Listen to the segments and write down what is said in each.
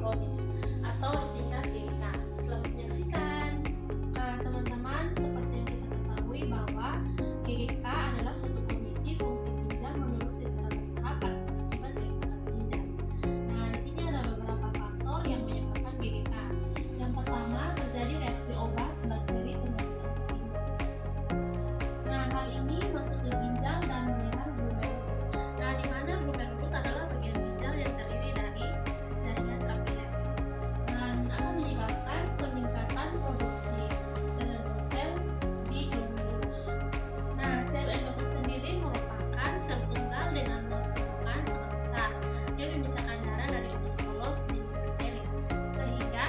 kronis atau disingkat GGK. Selamat menyaksikan. Teman-teman, seperti yang kita ketahui bahwa GGK adalah suatu kondisi fungsi ginjal menurun secara bertahap akibat kerusakan ginjal. Nah, di sini ada beberapa faktor yang menyebabkan GGK. Yang pertama, terjadi reaksi obat bakteri penyakit autoimun. Nah, hal ini masuk ke ginjal dan menyerang glomerulus. Nah, di mana glomerulus adalah bagian ginjal yang terdiri dari jaringan kapiler dan akan menyebabkan peningkatan produksi sel endotel di glomerulus. Nah, sel endotel sendiri merupakan sel tunggal dengan luas permukaan sangat besar yang memisahkan darah dari usus polos di bakteri, sehingga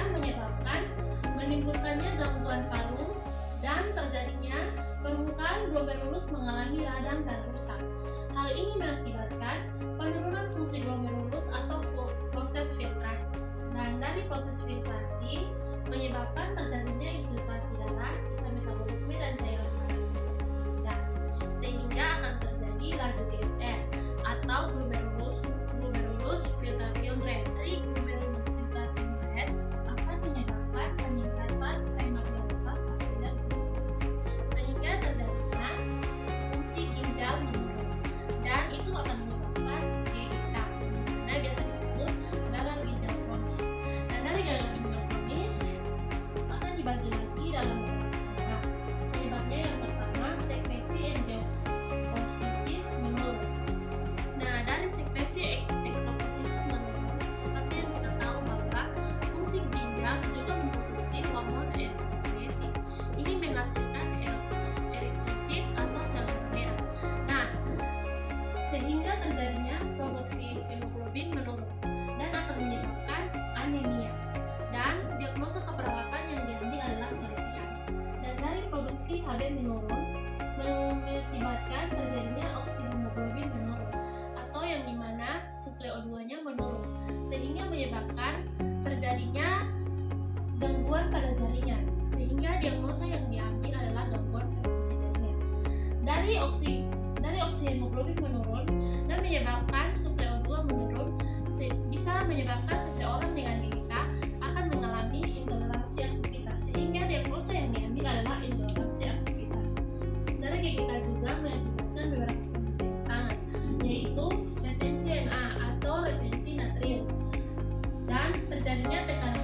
menimbulkannya gangguan paru dan terjadinya permukaan glomerulus mengalami radang dan rusak. Hal ini mengakibatkan penurunan fungsi glomerulus atau proses filtrasi. Dan dari proses filtrasi menyebabkan terjadinya infiltrasi darah, sisa metabolisme dan cairan darah ginjal, sehingga akan terjadi laju GFR atau glomerulus filtration rate. Dari glomerulus filtration rate akan menyebabkan peningkatan permeabilitas kapiler glomerulus, sehingga terjadinya fungsi ginjal menurun, dan itu akan menyebabkan GGK, dimana biasa disebut gagal ginjal kronis. Dan dari gagal ginjal kronis akan dibagi lagi dalam beberapa penyebabnya. Yang pertama, sekresi endotoksisis menurun. Nah, dari sekresi endotoksisis menurun, seperti yang kita tahu bahwa fungsi ginjal juga memproduksi hormon eritropoietin. Ini menghasilkan eritrosit atau sel merah. Nah, sehingga terjadinya produksi hemoglobin menurun dan akan menyebabkan anemia. Dan diagnosa keperawatan yang diambil adalah terapi. Dan dari produksi Hb menurun mengakibatkan terjadinya oksihemoglobin menurun, atau yang dimana suplai O2-nya menurun, sehingga menyebabkan terjadinya gangguan pada jaringan, sehingga diagnosa yang diambil adalah gangguan pada fungsi jaringan. Dari oksihemoglobin menurun dan menyebabkan suplai O2 menurun, bisa menyebabkan seseorang dengan GGK akan mengalami intoleransi aktivitas, sehingga diagnosa yang diambil adalah intoleransi aktivitas. Dari GGK juga mengakibatkan beberapa penyakit, yaitu retensi Na atau retensi natrium, dan terjadinya tekanan